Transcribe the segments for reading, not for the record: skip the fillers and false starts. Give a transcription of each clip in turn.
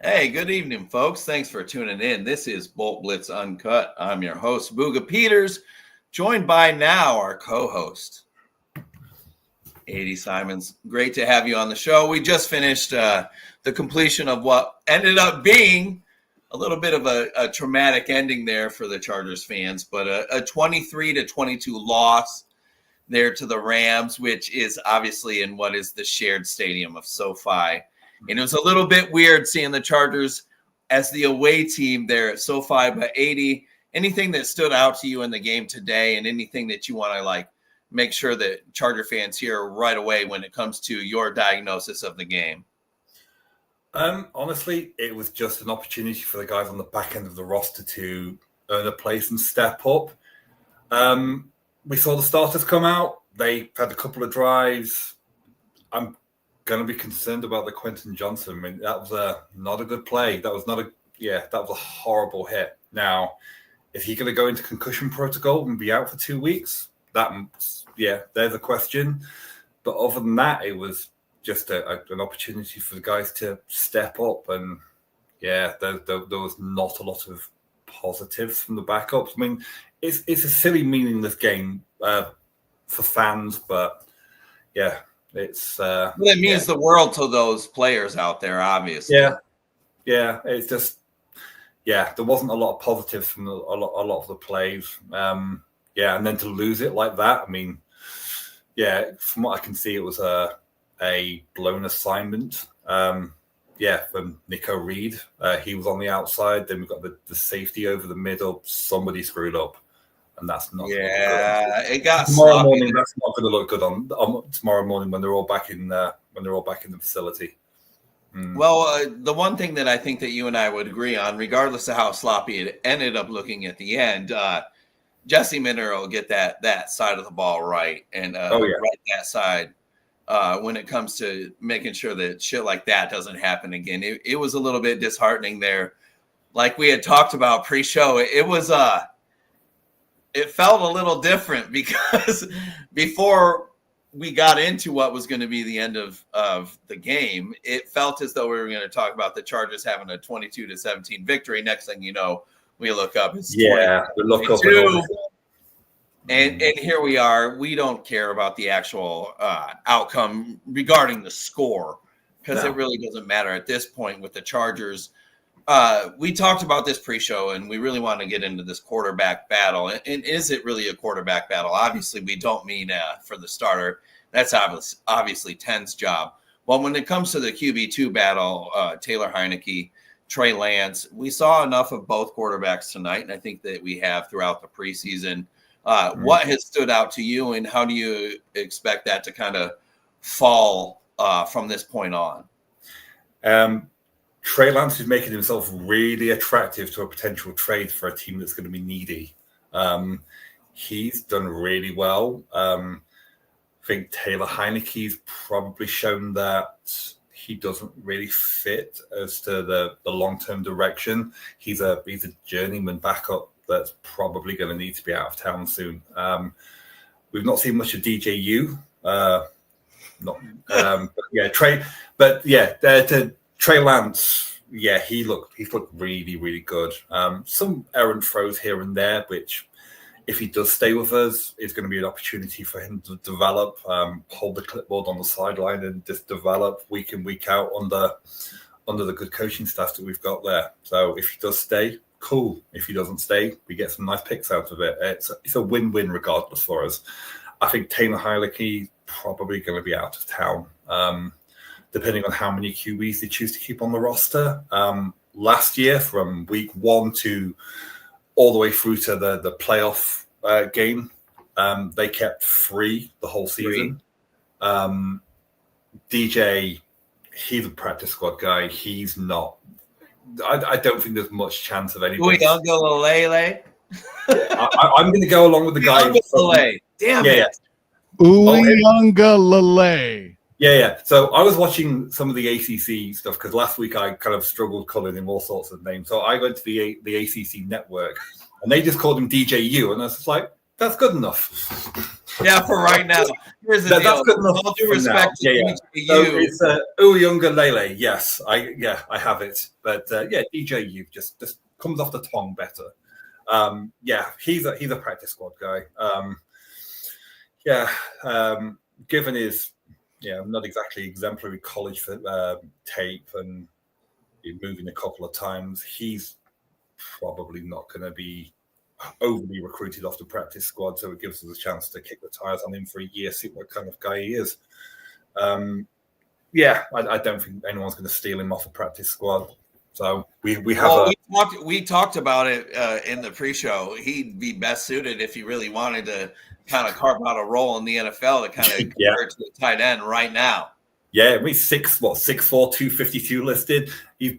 Hey, good evening, folks. Thanks for tuning in. This is Bolt Blitz Uncut. I'm your host, Booga Peters, joined by now our co-host, 80 Simons. Great to have you on the show. We just finished the completion of what ended up being a little bit of a traumatic ending there for the Chargers fans, but a 23-22 loss there to the Rams, which is obviously in what is the shared stadium of SoFi. And it was a little bit weird seeing the Chargers as the away team there at SoFi. But 80, anything that stood out to you in the game today and anything that you want to make sure that Charger fans hear right away when it comes to your diagnosis of the game? Honestly, it was just an opportunity for the guys on the back end of the roster to earn a place and step up. We saw the starters come out. They had a couple of drives. I'm going to be concerned about the Quentin Johnson. I mean, that was not a good play. That was a horrible hit. Now, is he going to go into concussion protocol and be out for 2 weeks? There's a question. But other than that, it was just an opportunity for the guys to step up. And there was not a lot of positives from the backups. I mean, it's a silly, meaningless game for fans, but yeah. It means the world to those players out there, obviously. It's just there wasn't a lot of positives from a lot of the plays. And then to lose it like that, I mean, from what I can see, it was a blown assignment. From Nico Reed, he was on the outside. Then we've got the safety over the middle. Somebody screwed up. And that's not. It got tomorrow morning. That's not going to look good on tomorrow morning when they're all back in the facility. Well, the one thing that I think that you and I would agree on, regardless of how sloppy it ended up looking at the end, Jesse Minter will get that side of the ball right, and right that side when it comes to making sure that shit like that doesn't happen again. It was a little bit disheartening there, like we had talked about pre-show. It felt a little different because before we got into what was going to be the end of the game, it felt as though we were going to talk about the Chargers having a 22-17 victory. Next thing you know, we look up. It's we look up. And here we are. We don't care about the actual outcome regarding the score because it really doesn't matter at this point with the Chargers. We talked about this pre-show, and we really want to get into this quarterback battle. And is it really a quarterback battle? Obviously, we don't mean for the starter. That's obviously Ten's job. Well, when it comes to the QB2 battle, Taylor Heineke, Trey Lance, we saw enough of both quarterbacks tonight, and I think that we have throughout the preseason. What has stood out to you, and how do you expect that to kind of fall from this point on? Trey Lance is making himself really attractive to a potential trade for a team that's going to be needy. He's done really well. I think Taylor Heineke's probably shown that he doesn't really fit as to the long-term direction. He's a journeyman backup that's probably going to need to be out of town soon. We've not seen much of DJU. Trey Lance, he looked really, really good. Some errant throws here and there, which, if he does stay with us, is going to be an opportunity for him to develop, hold the clipboard on the sideline, and just develop week in, week out under the good coaching staff that we've got there. So if he does stay, cool. If he doesn't stay, we get some nice picks out of it. It's a win-win regardless for us. I think Taylor Heineke probably going to be out of town. Depending on how many QBs they choose to keep on the roster. Last year, from week 1 to all the way through to the playoff game, they kept 3 the whole season. DJ, he's a practice squad guy. He's not. I don't think there's much chance of anybody. Uyunglele. I'm going to go along with the guy. Damn it. Uyunglele. Yeah. So I was watching some of the ACC stuff because last week I kind of struggled calling him all sorts of names. So I went to the ACC network and they just called him DJU. And I was just like, that's good enough. Yeah, for right now. Here's the deal. That's good enough. All due for respect now. to Yeah. you. So it's Uyunglele. Yes, I have it. But DJ U just comes off the tongue better. He's a practice squad guy. Given his not exactly exemplary college for tape and moving a couple of times, he's probably not going to be overly recruited off the practice squad, so it gives us a chance to kick the tires on him for a year, see what kind of guy he is. I don't think anyone's going to steal him off the practice squad. So we talked about it in the pre-show. He'd be best suited if he really wanted to kind of carve out a role in the NFL to kind of compare to the tight end right now. Yeah, he's 6'4", 252 listed. He's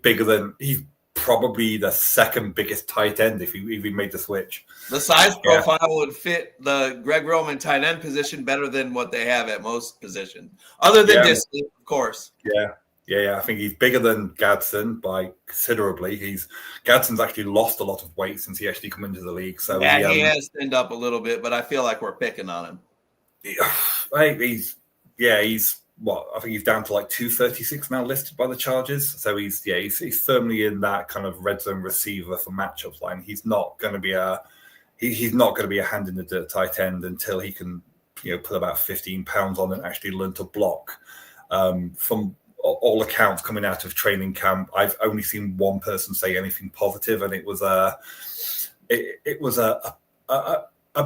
probably the second biggest tight end if he made the switch. The size profile would fit the Greg Roman tight end position better than what they have at most positions, other than distance, of course. Yeah. I think he's bigger than Gadsden by considerably. Gadsden's actually lost a lot of weight since he actually come into the league. So he has thinned up a little bit, but I feel like we're picking on him. He's what I think he's down to like 236 now listed by the Chargers. So he's firmly in that kind of red zone receiver for matchups line. He's not going to be he's not going to be a hand in the dirt tight end until he can put about 15 pounds on and actually learn to block. From all accounts coming out of training camp, I've only seen one person say anything positive, and it was a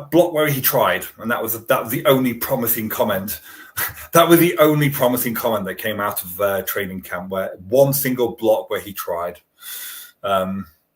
block where he tried, and that was the only promising comment. That was the only promising comment that came out of training camp, where one single block where he tried.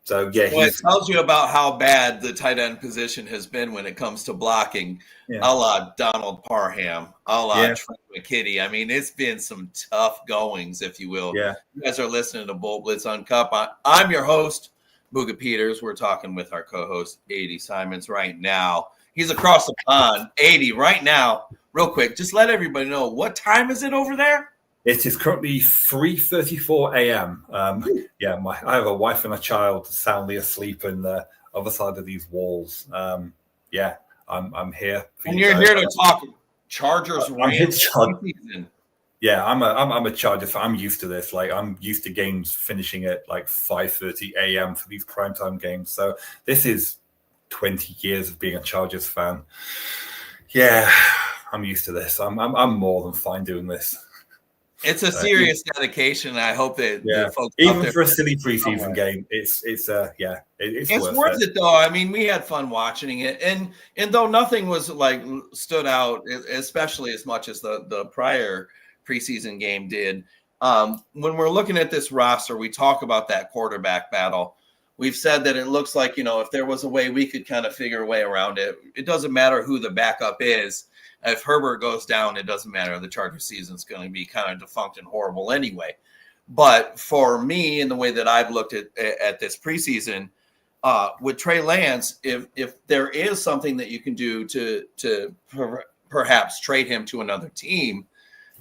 It tells you about how bad the tight end position has been when it comes to blocking, a la Donald Parham, a la Trent McKitty. I mean, it's been some tough goings, if you will. Yeah. You guys are listening to Bolt Blitz Uncut. I'm your host, Booga Peters. We're talking with our co-host, 80 Simons, right now. He's across the pond. 80, right now, real quick, just let everybody know, what time is it over there? It is currently 3:34 a.m. I have a wife and a child soundly asleep in the other side of these walls. I'm here. And you're here to talk Chargers Rams season. Yeah, I'm a Chargers fan. I'm used to this. Like, I'm used to games finishing at like 5:30 a.m. for these primetime games. So this is 20 years of being a Chargers fan. Yeah, I'm used to this. I'm more than fine doing this. It's a serious dedication. I hope that the folks even for a silly preseason game, it's worth it though. I mean, we had fun watching it, and though nothing was like stood out, especially as much as the prior preseason game did. When we're looking at this roster, we talk about that quarterback battle. We've said that it looks like, if there was a way we could kind of figure a way around it. It doesn't matter who the backup is. If Herbert goes down, it doesn't matter. The Chargers season is going to be kind of defunct and horrible anyway. But for me, in the way that I've looked at this preseason, with Trey Lance, if there is something that you can do to perhaps trade him to another team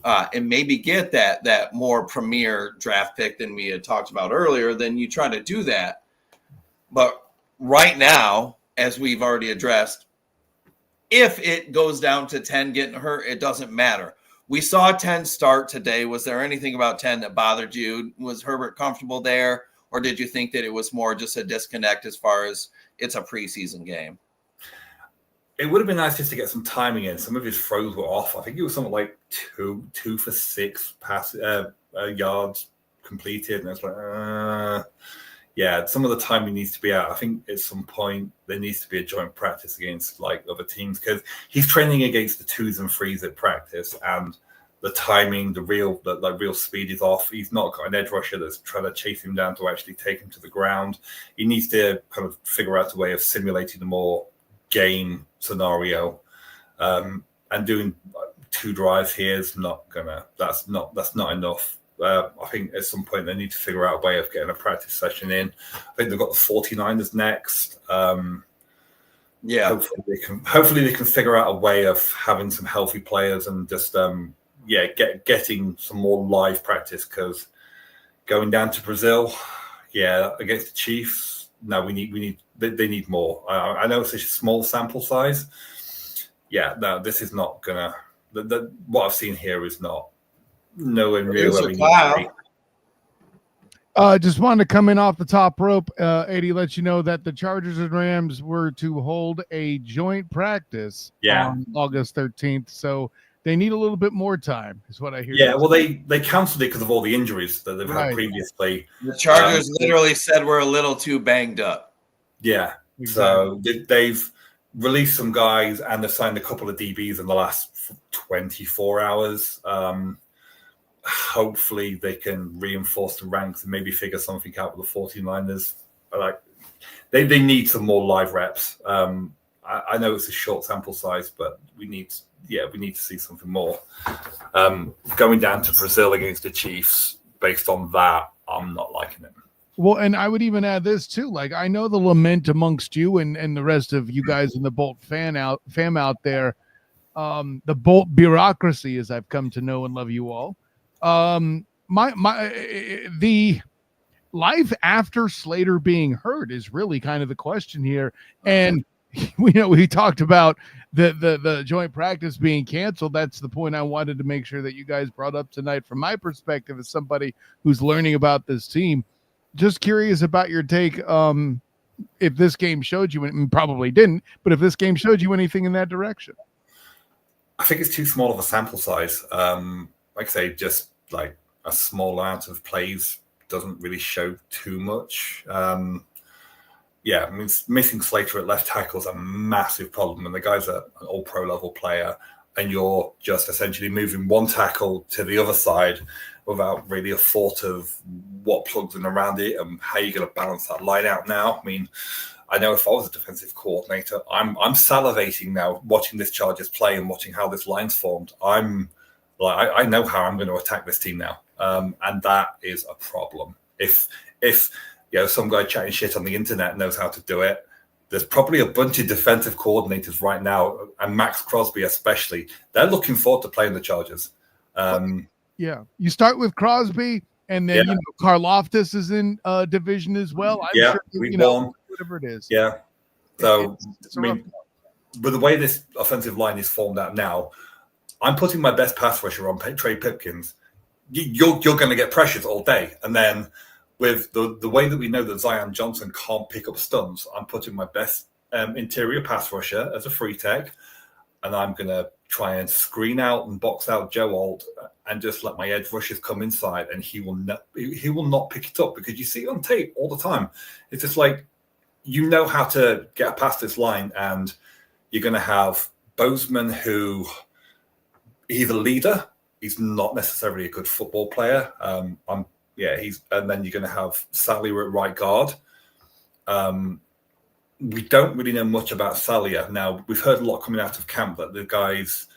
and maybe get that more premier draft pick than we had talked about earlier, then you try to do that. But right now, as we've already addressed, if it goes down to 10 getting hurt, it doesn't matter. We saw 10 start today. Was there anything about 10 that bothered you? Was Herbert comfortable there? Or did you think that it was more just a disconnect as far as it's a preseason game? It would have been nice just to get some timing in. Some of his throws were off. I think it was something like two for 6 yards completed. And it's like, some of the timing needs to be out. I think at some point there needs to be a joint practice against like other teams, because he's training against the 2s and 3s at practice, and the timing, the real speed is off. He's not got an edge rusher that's trying to chase him down to actually take him to the ground. He needs to kind of figure out a way of simulating a more game scenario, and doing 2 drives here is not gonna. That's not enough. I think at some point they need to figure out a way of getting a practice session in. I think they've got the 49ers next. Hopefully they can figure out a way of having some healthy players and just getting some more live practice, because going down to Brazil, against the Chiefs, no, they need more. I know it's such a small sample size. yeah, no, this is not gonna. What I've seen here is not nowhere near Producer where we need to be. Just wanted to come in off the top rope. 80 let you know that the Chargers and Rams were to hold a joint practice on August 13th. So they need a little bit more time, is what I hear. Yeah, well, they canceled it because of all the injuries that they've had Right. previously. The Chargers literally said we're a little too banged up. Yeah, Exactly. so they've released some guys and they've signed a couple of DBs in the last 24 hours. Hopefully they can reinforce the ranks and maybe figure something out with the 49ers. Like they need some more live reps. I know it's a short sample size, but we need to see something more. Going down to Brazil against the Chiefs, based on that, I'm not liking it. Well, and I would even add this too. Like, I know the lament amongst you and the rest of you guys in the Bolt fam out there, the Bolt bureaucracy, as I've come to know and love you all. The life after Slater being hurt is really kind of the question here. And we talked about the joint practice being canceled. That's the point I wanted to make sure that you guys brought up tonight from my perspective as somebody who's learning about this team. Just curious about your take. If this game showed you, and probably didn't, but if this game showed you anything in that direction. I think it's too small of a sample size. Like I say, just like a small amount of plays doesn't really show too much. Yeah, I mean, missing Slater at left tackle is a massive problem, and the guy's an all-pro level player, and you're just essentially moving one tackle to the other side without really a thought of what plugs in around it and how you're going to balance that line out now. I mean, I know if I was a defensive coordinator, I'm salivating now watching this Chargers play and watching how this line's formed. I'm like, I know how I'm going to attack this team now, and that is a problem. If some guy chatting shit on the internet knows how to do it, there's probably a bunch of defensive coordinators right now, and Max Crosby especially. They're looking forward to playing the Chargers. Yeah, you start with Crosby, and then Karlaftis is in division as well. I'm sure whatever it is. Yeah. So I mean, with the way this offensive line is formed out now, I'm putting my best pass rusher on Trey Pipkins. You're going to get pressures all day, and then with the way that we know that Zion Johnson can't pick up stunts, I'm putting my best interior pass rusher as a free tech, and I'm going to try and screen out and box out Joe Alt and just let my edge rushers come inside, and he will not pick it up because you see it on tape all the time. It's just like, you know how to get past this line, and you're going to have Bozeman, who he's a leader. He's not necessarily a good football player. And then you're going to have Salia at right guard. We don't really know much about Salia. Now, we've heard a lot coming out of camp that the guy's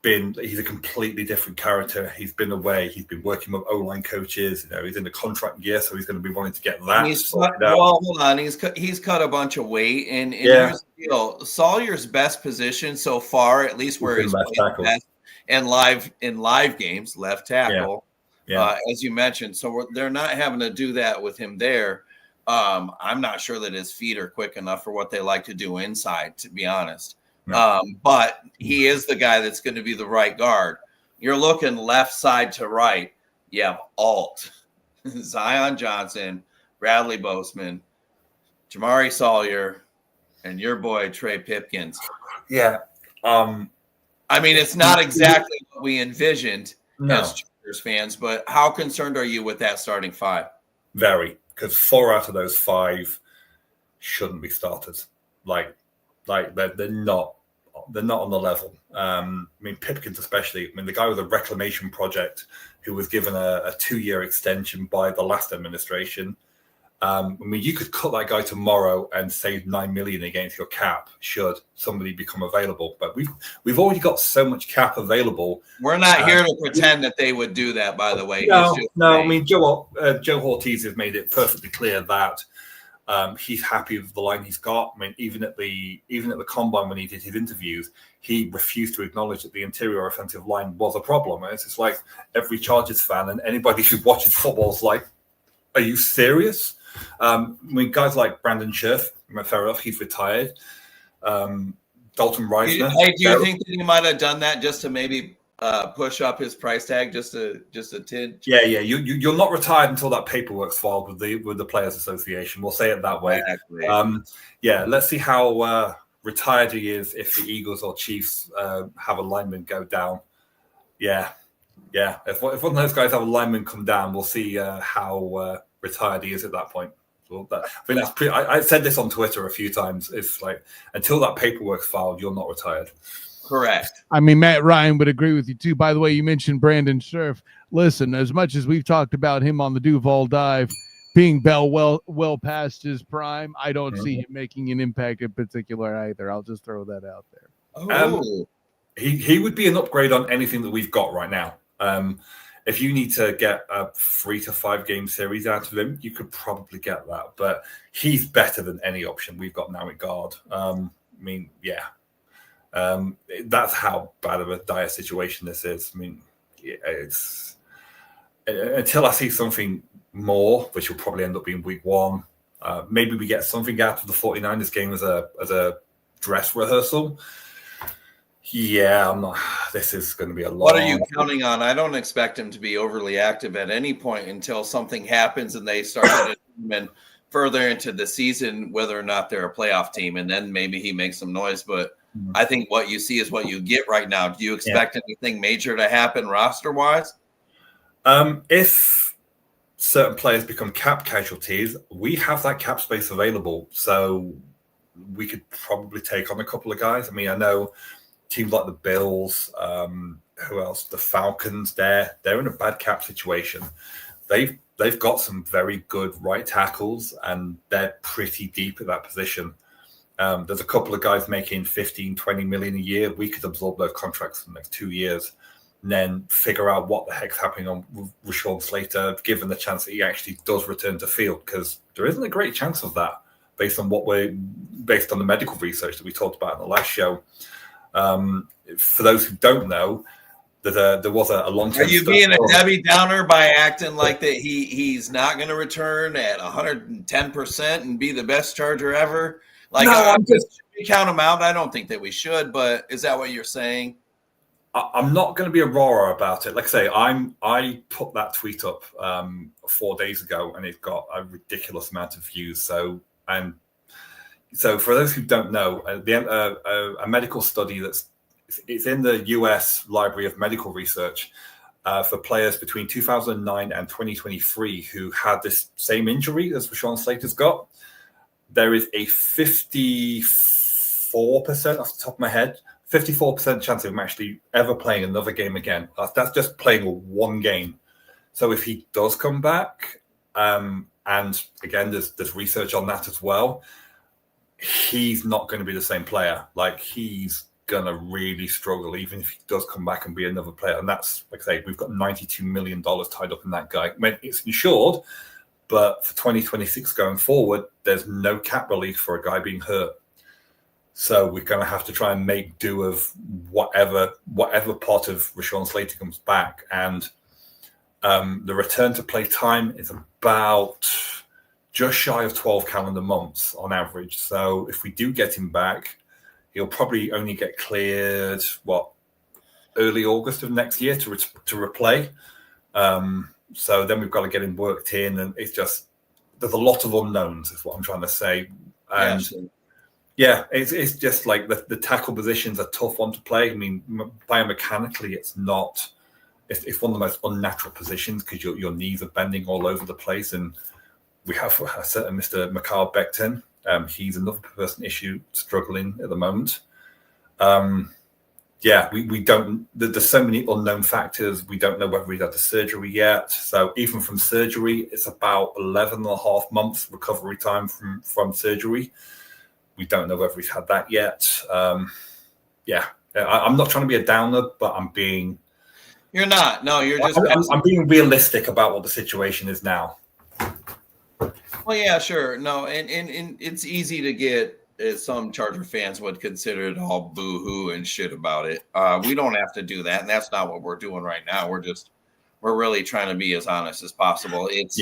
he's a completely different character. He's been away. He's been working with O-line coaches. He's in the contract year, so he's going to be wanting to get that sorted out. Well, hold on. He's cut a bunch of weight. And here's the deal. Salyer's best position so far, at least where he's playing best in live games, left tackle. Yeah. As you mentioned. So they're not having to do that with him there. I'm not sure that his feet are quick enough for what they like to do inside, to be honest. No. But he is the guy that's going to be the right guard. You're looking left side to right. You have Alt, Zion Johnson, Bradley Bozeman, Jamari Salyer, and your boy Trey Pipkins. Yeah. I mean, it's not exactly what we envisioned as Chargers fans, but how concerned are you with that starting five? Very, because 4 out of those 5 shouldn't be starters. Like they're not on the level. I mean, Pipkins especially. I mean, the guy with a reclamation project who was given a 2-year extension by the last administration. I mean, you could cut that guy tomorrow and save $9 million against your cap should somebody become available. But we've already got so much cap available. We're not here to pretend that they would do that. By the way, no. I mean, Joe Ortiz has made it perfectly clear that he's happy with the line he's got. I mean, even at the combine when he did his interviews, he refused to acknowledge that the interior offensive line was a problem. And it's just like every Chargers fan and anybody who watches football is like, "Are you serious?" I mean, guys like Brandon Scherf, he's retired. Dalton Reisner. Hey, do you think that he might have done that just to maybe push up his price tag just a tinge? Yeah. You're not retired until that paperwork's filed with the Players Association. We'll say it that way. Exactly. Let's see how retired he is if the Eagles or Chiefs have a lineman go down. Yeah. If one of those guys have a lineman come down, we'll see how retired he is at that point. Well, I think that's pretty. I said this on Twitter a few times. It's like until that paperwork's filed, you're not retired. Correct. I mean, Matt Ryan would agree with you too. By the way, you mentioned Brandon Scherf. Listen, as much as we've talked about him on the Duval dive being well past his prime, I don't see him making an impact in particular either. I'll just throw that out there. Oh. He would be an upgrade on anything that we've got right now. If you need to get a 3 to 5 game series out of him, you could probably get that. But he's better than any option we've got now at guard. That's how bad of a dire situation this is. I mean, it's until I see something more, which will probably end up being week 1. Maybe we get something out of the 49ers game as a dress rehearsal. Yeah, I'm not. This is going to be a lot. What are you counting on? I don't expect him to be overly active at any point until something happens and they start to determine further into the season whether or not they're a playoff team, and then maybe he makes some noise. But I think what you see is what you get right now. Do you expect anything major to happen roster-wise? If certain players become cap casualties, we have that cap space available, so we could probably take on a couple of guys. I mean, I know teams like the Bills, who else? The Falcons. They're in a bad cap situation. They've got some very good right tackles, and they're pretty deep at that position. There's a couple of guys making 15, 20 million a year. We could absorb those contracts for the next 2 years and then figure out what the heck's happening on Rashawn Slater, given the chance that he actually does return to field, because there isn't a great chance of that based on the medical research that we talked about in the last show. For those who don't know, there was a long-term. Are you being a Debbie Downer by acting like that he's not going to return at 110% and be the best Charger ever? Like, no, I'm just count him out. I don't think that we should, but is that what you're saying? I'm not going to be a roarer about it. Like I say, I put that tweet up 4 days ago, and it got a ridiculous amount of views. So for those who don't know, a medical study it's in the U.S. Library of Medical Research for players between 2009 and 2023 who had this same injury as Rashawn Slater's got. There is a 54%, off the top of my head, 54% chance of him actually ever playing another game again. That's just playing one game. So if he does come back, and again, there's research on that as well, he's not going to be the same player. Like, he's going to really struggle, even if he does come back and be another player. And that's, like I say, we've got $92 million tied up in that guy. I mean, it's insured, but for 2026 going forward, there's no cap relief for a guy being hurt. So we're going to have to try and make do of whatever part of Rashawn Slater comes back. And the return to play time is about just shy of 12 calendar months on average. So if we do get him back, he'll probably only get cleared, early August of next year to replay. So then we've got to get him worked in, and it's just, there's a lot of unknowns is what I'm trying to say. And yeah, it's just like the tackle position's a tough one to play. I mean, biomechanically, it's one of the most unnatural positions because your knees are bending all over the place. And we have a certain Mr. Mikhail Becton. He's another person struggling at the moment. We don't. There's so many unknown factors. We don't know whether he's had the surgery yet. So even from surgery, it's about 11 and a half months recovery time from surgery. We don't know whether he's had that yet. I'm not trying to be a downer, but I'm being. You're not. No, you're just. I'm being realistic about what the situation is now. Well, yeah, sure. No, and it's easy to get, as some Charger fans would consider it, all boo-hoo and shit about it. We don't have to do that, and that's not what we're doing right now. We're really trying to be as honest as possible. It's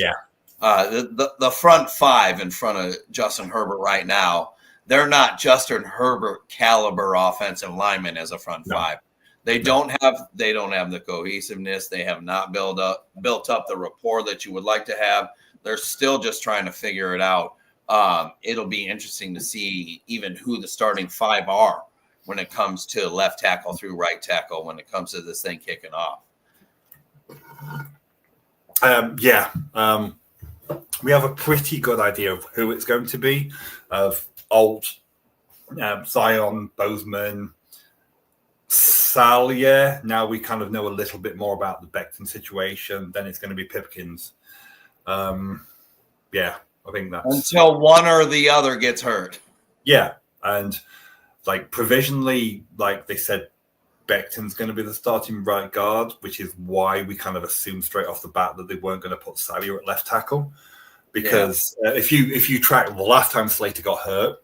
the front five in front of Justin Herbert right now they're not Justin Herbert caliber offensive linemen as a front five. They don't have the cohesiveness. They have not built up the rapport that you would like to have. They're still just trying to figure it out. It'll be interesting to see even who the starting five are when it comes to left tackle through right tackle when it comes to this thing kicking off. We have a pretty good idea of who it's going to be, of Alt, Zion, Bozeman, Salyer. Now we kind of know a little bit more about the Becton situation. Then it's going to be Pipkins. I think that's until one or the other gets hurt. Yeah, and like provisionally, like they said, Becton's going to be the starting right guard, which is why we kind of assumed straight off the bat that they weren't going to put Salyer at left tackle. Because if you track the last time Slater got hurt,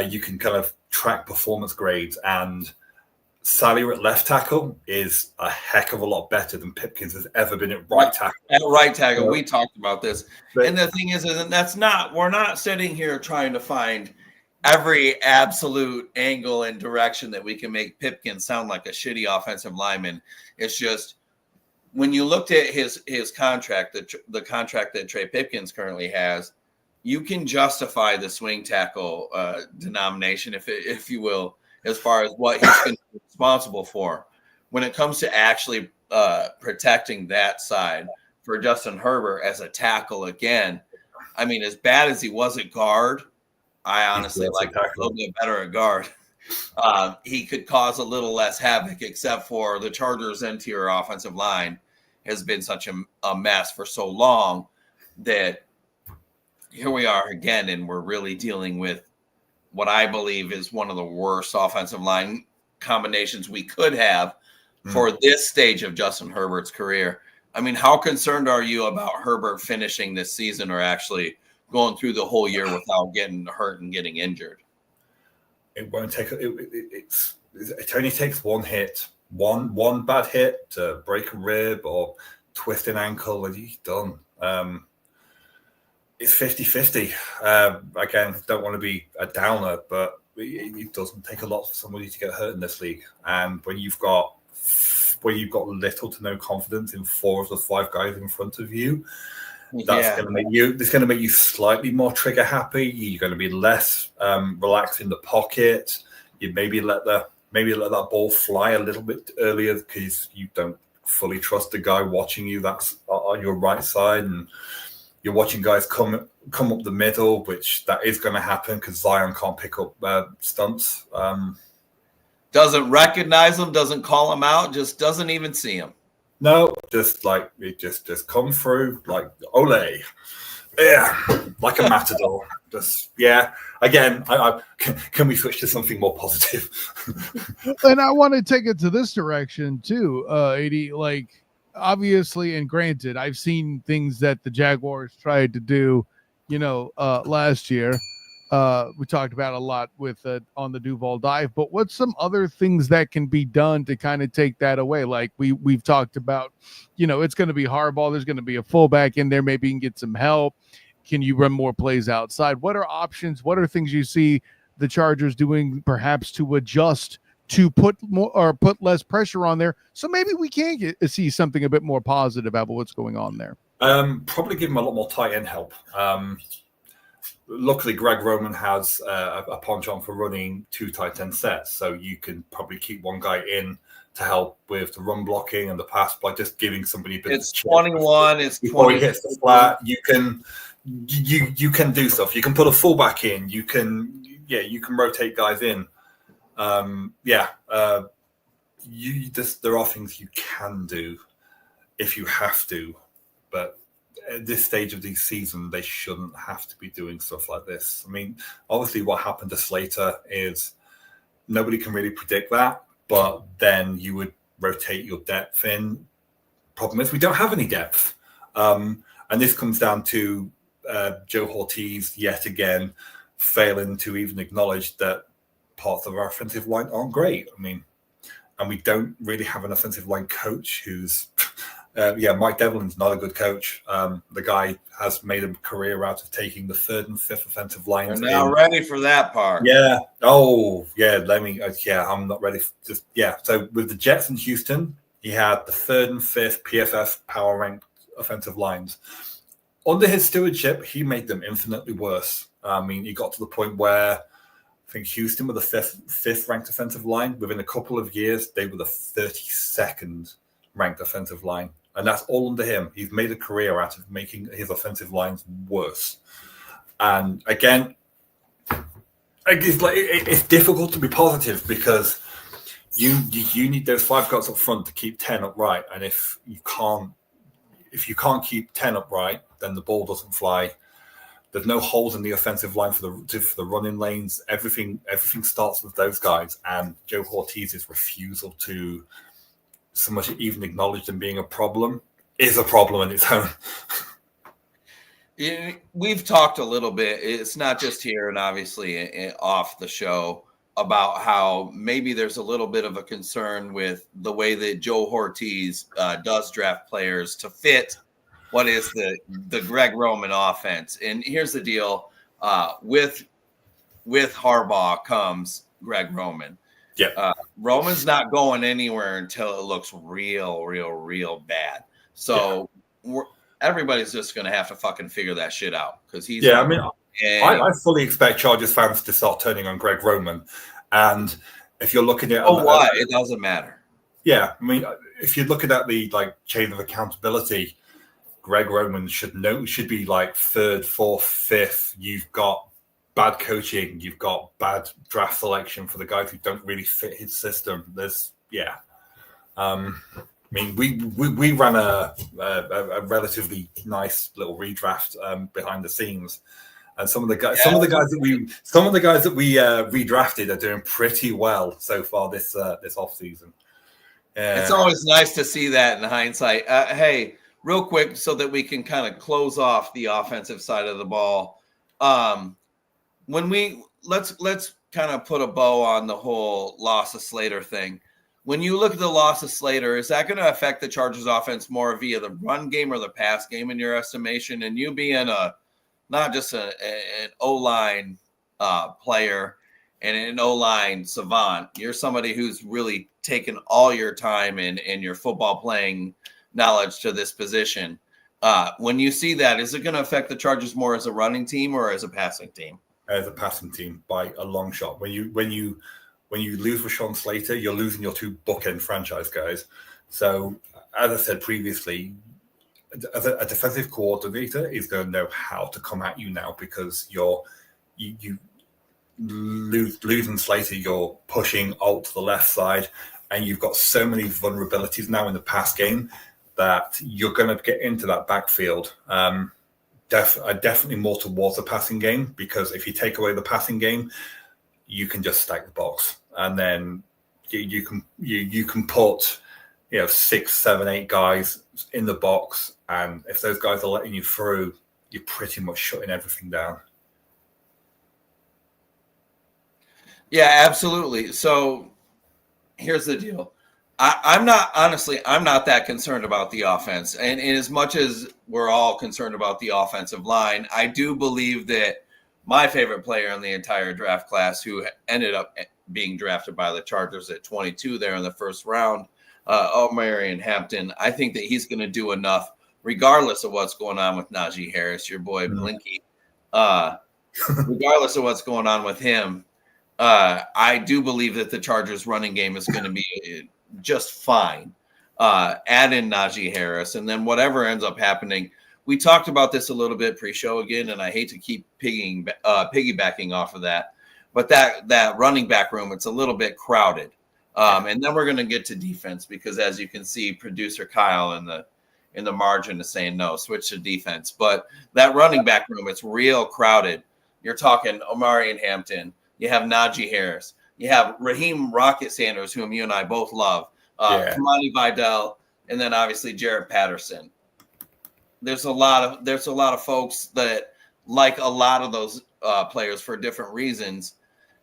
you can kind of track performance grades, and Salyer at left tackle is a heck of a lot better than Pipkins has ever been at right tackle. At right tackle, we talked about this. And the thing is we're not sitting here trying to find every absolute angle and direction that we can make Pipkins sound like a shitty offensive lineman. It's just when you looked at his contract, the contract that Trey Pipkins currently has, you can justify the swing tackle denomination, if you will, as far as what he's been responsible for. When it comes to actually protecting that side for Justin Herbert as a tackle again, I mean, as bad as he was at guard, I honestly like a little bit better at guard. He could cause a little less havoc, except for the Chargers' interior offensive line has been such a mess for so long that here we are again, and we're really dealing with what I believe is one of the worst offensive line combinations we could have for this stage of Justin Herbert's career. I mean, how concerned are you about Herbert finishing this season or actually going through the whole year without getting hurt and getting injured? It won't take it only takes one hit, one bad hit to break a rib or twist an ankle, and he's done. It's 50-50. Again, don't want to be a downer, but it doesn't take a lot for somebody to get hurt in this league. And when you've got little to no confidence in 4 of the 5 guys in front of you, that's going to make you slightly more trigger happy. You're going to be less relaxed in the pocket. You maybe let that ball fly a little bit earlier because you don't fully trust the guy watching you that's on your right side, and you're watching guys come up the middle, which that is going to happen because Zion can't pick up stunts. Doesn't recognize them, doesn't call them out, just doesn't even see them. No, just like it just come through like ole, like a matador. Again, can we switch to something more positive? And I want to take it to this direction too, AD. Like, obviously, and granted, I've seen things that the Jaguars tried to do, last year. We talked about a lot with on the Duval dive, but what's some other things that can be done to kind of take that away? Like we've talked about, it's going to be hardball. There's going to be a fullback in there. Maybe you can get some help. Can you run more plays outside? What are options? What are things you see the Chargers doing perhaps to adjust to put more or put less pressure on there? So maybe we can see something a bit more positive about what's going on there. Probably give him a lot more tight end help. Luckily, Greg Roman has a penchant for running 2 tight end sets, so you can probably keep one guy in to help with the run blocking and the pass by just giving somebody a bit. It's 21. It's 20. Before he hits the flat, you can do stuff. You can put a fullback in. You can rotate guys in. There are things you can do if you have to, but at this stage of the season, they shouldn't have to be doing stuff like this. I mean, obviously what happened to Slater is nobody can really predict that, but then you would rotate your depth in. Problem is we don't have any depth. And this comes down to Joe Ortiz yet again failing to even acknowledge that parts of our offensive line aren't great. I mean, and we don't really have an offensive line coach who's Mike Devlin's not a good coach. The guy has made a career out of taking the third and fifth offensive lines. You're not ready for that part. Yeah. Oh, yeah. I'm not ready. So with the Jets and Houston, he had the third and fifth PFF power ranked offensive lines. Under his stewardship, he made them infinitely worse. I mean, he got to the point where I think Houston were the fifth ranked offensive line. Within a couple of years, they were the 32nd ranked offensive line. And that's all under him. He's made a career out of making his offensive lines worse. And again, it's difficult to be positive because you need those 5 guys up front to keep 10 upright. And if you can't keep 10 upright, then the ball doesn't fly. There's no holes in the offensive line for the running lanes. Everything starts with those guys. And Joe Ortiz's refusal to so much even acknowledge them being a problem is a problem in its own. We've talked a little bit. It's not just here and obviously off the show about how maybe there's a little bit of a concern with the way that Joe Ortiz does draft players to fit what is the Greg Roman offense. And here's the deal. With Harbaugh comes Greg Roman. Yeah. Roman's not going anywhere until it looks real bad. So everybody's just going to have to fucking figure that shit out because he's. Yeah, I fully expect Chargers fans to start turning on Greg Roman, and if you're looking at what it doesn't matter. Yeah, I mean, if you're looking at the chain of accountability, Greg Roman should be like 3rd, 4th, 5th. You've got bad coaching, you've got bad draft selection for the guys who don't really fit his system. We ran a relatively nice little redraft behind the scenes, and some of the guys that we redrafted are doing pretty well so far this off season. It's always nice to see that in hindsight. Hey, real quick, so that we can kind of close off the offensive side of the ball. Let's kind of put a bow on the whole loss of Slater thing. When you look at the loss of Slater, is that going to affect the Chargers offense more via the run game or the pass game in your estimation? And you being not just an O-line player and an O-line savant, you're somebody who's really taken all your time and your football playing knowledge to this position. When you see that, is it going to affect the Chargers more as a running team or as a passing team? As a passing team by a long shot. When you lose Rashawn Slater, you're losing your 2 bookend franchise guys. So, as I said previously, a defensive coordinator is going to know how to come at you now because you losing Slater, you're pushing Alt to the left side, and you've got so many vulnerabilities now in the pass game that you're going to get into that backfield. Definitely more towards the passing game because if you take away the passing game, you can just stack the box, and then you can put 6, 7, 8 guys in the box, and if those guys are letting you through, you're pretty much shutting everything down. Yeah, absolutely. So here's the deal. I'm not that concerned about the offense. And as much as we're all concerned about the offensive line, I do believe that my favorite player in the entire draft class, who ended up being drafted by the Chargers at 22 there in the first round, Omarion Hampton, I think that he's going to do enough, regardless of what's going on with Najee Harris, your boy Blinky. Regardless of what's going on with him, I do believe that the Chargers running game is going to be just fine. Add in Najee Harris, and then whatever ends up happening. We talked about this a little bit pre-show again, and I hate to keep piggybacking off of that, but that running back room, it's a little bit crowded. And then we're going to get to defense because, as you can see, producer Kyle in the margin is saying no, switch to defense. But that running back room, it's real crowded. You're talking Omarion Hampton. You have Najee Harris. You have Raheem Rocket Sanders, whom you and I both love. Kamani Vidal, and then obviously Jarrett Patterson. There's a lot of folks that like a lot of those players for different reasons.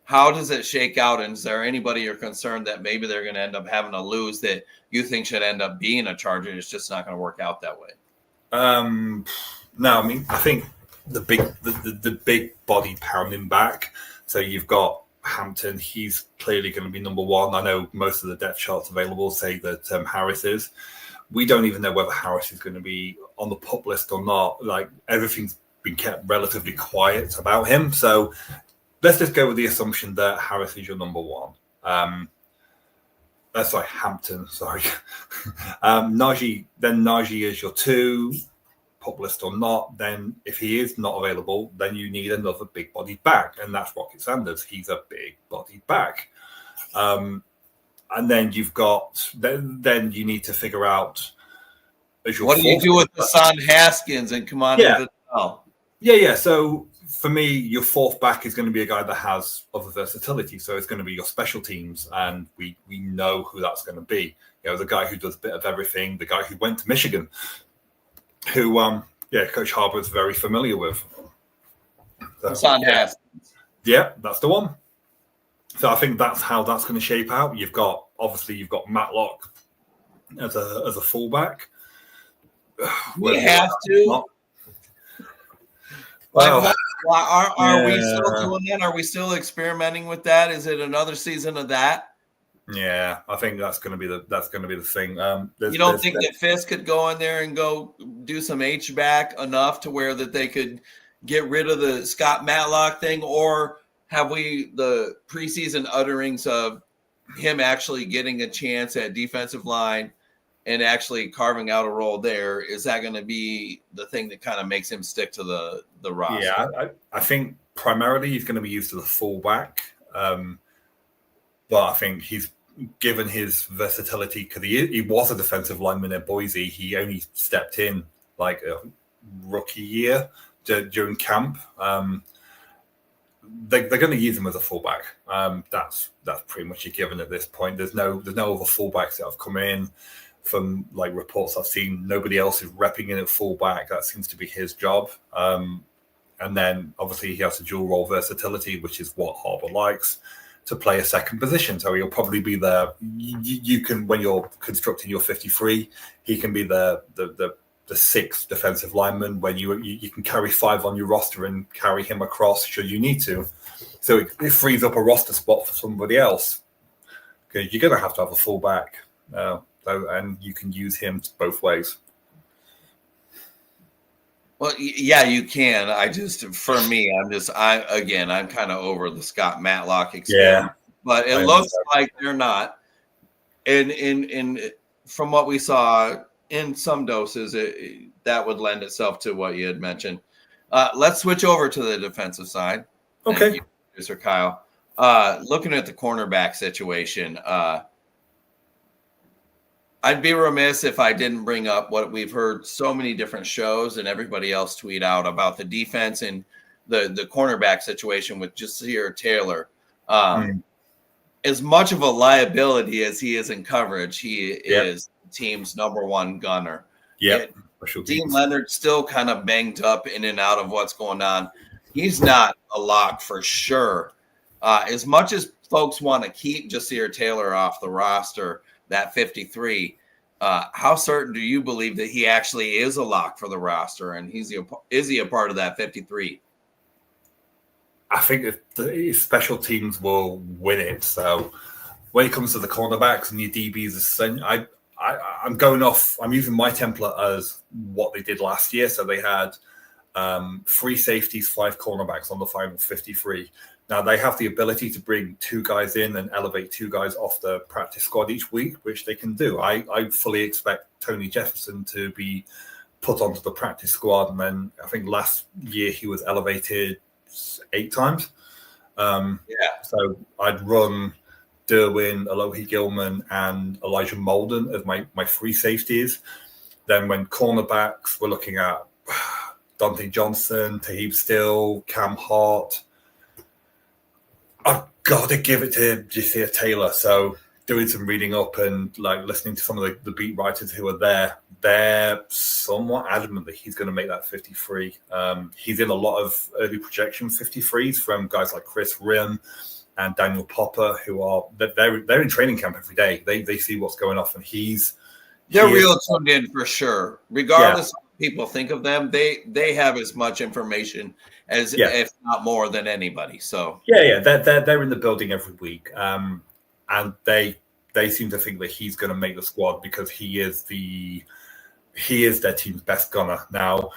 how does it shake out? And is there anybody you're concerned that maybe they're going to end up having to lose that you think should end up being a Charger? And it's just not going to work out that way. No, I mean, I think the big body pounding back. So you've got Hampton. He's clearly going to be number one. I know most of the depth charts available say that Harris is. We don't even know whether Harris is going to be on the pup list or not. Like, everything's been kept relatively quiet about him. So let's just go with the assumption that Harris is your number one. Sorry, Hampton. Sorry. Najee is your two, pup list or not. Then if he is not available, then you need another big body back. And that's Rocket Sanders. He's a big body back. And then you've got, then you need to figure out. What do you do with Hassan Haskins and Kamani Vidal? Yeah. So for me, your fourth back is going to be a guy that has other versatility. So it's going to be your special teams, and we know who that's going to be. You know, the guy who does a bit of everything, the guy who went to Michigan, who Coach Harbaugh is very familiar with. So, Hassan Haskins. Yeah, that's the one. So I think that's how that's going to shape out. You've got Matlock as a fullback. We have to. Well, are we still doing that? Are we still experimenting with that? Is it another season of that? Yeah, I think that's going to be the thing. You don't think that Fisk could go in there and go do some H-back enough to where that they could get rid of the Scott Matlock thing, or have we the preseason utterings of him actually getting a chance at defensive line and actually carving out a role there? Is that going to be the thing that kind of makes him stick to the roster? Yeah, I think primarily he's going to be used as a fullback. But I think he's given his versatility because he was a defensive lineman at Boise. He only stepped in like a rookie year during camp. They're going to use him as a fullback. That's pretty much a given at this point. There's no other fullbacks that have come in. From like reports I've seen, nobody else is repping in at fullback. That seems to be his job. And then obviously he has a dual role versatility, which is what Harbaugh likes, to play a second position. So he'll probably be there. You can, when you're constructing your 53, he can be the sixth defensive lineman when you can carry 5 on your roster and carry him across should you need to. So it frees up a roster spot for somebody else. Okay, you're going to have a fullback. And you can use him both ways. Well, yeah, you can. I'm kind of over the Scott Matlock experiment, but it looks like they're not. And from what we saw in some doses, that would lend itself to what you had mentioned. Let's switch over to the defensive side. Okay, thank you, producer Kyle. Looking at the cornerback situation. I'd be remiss if I didn't bring up what we've heard so many different shows and everybody else tweet out about the defense and the cornerback situation with Jasir Taylor. As much of a liability as he is in coverage, he is the team's number one gunner. Yeah. Dean Leonard's still kind of banged up in and out of what's going on. He's not a lock for sure. As much as folks want to keep Jasir Taylor off the roster, that 53, how certain do you believe that he actually is a lock for the roster, and is he a part of that 53? I think the special teams will win it. So when it comes to the cornerbacks and your DBs, I'm using my template as what they did last year. So they had 3 safeties, 5 cornerbacks on the final 53. Now, they have the ability to bring 2 guys in and elevate 2 guys off the practice squad each week, which they can do. I fully expect Tony Jefferson to be put onto the practice squad. And then I think last year he was elevated 8 times. So I'd run Derwin, Alohi Gilman, and Elijah Molden as my 3 safeties. Then when cornerbacks, we're looking at Dante Johnson, Taheeb Still, Cam Hart. I've got to give it to Jasir Taylor. So doing some reading up and like listening to some of the beat writers who are there, they're somewhat adamant that he's going to make that 53. He's in a lot of early projection 53s from guys like Chris Rim and Daniel Popper, who are they're in training camp every day. They see what's going off, and they're real tuned in for sure. Regardless of what people think of them, they have as much information as if not more than anybody. So they're in the building every week, and they seem to think that he's going to make the squad because he is their team's best gunner. Now,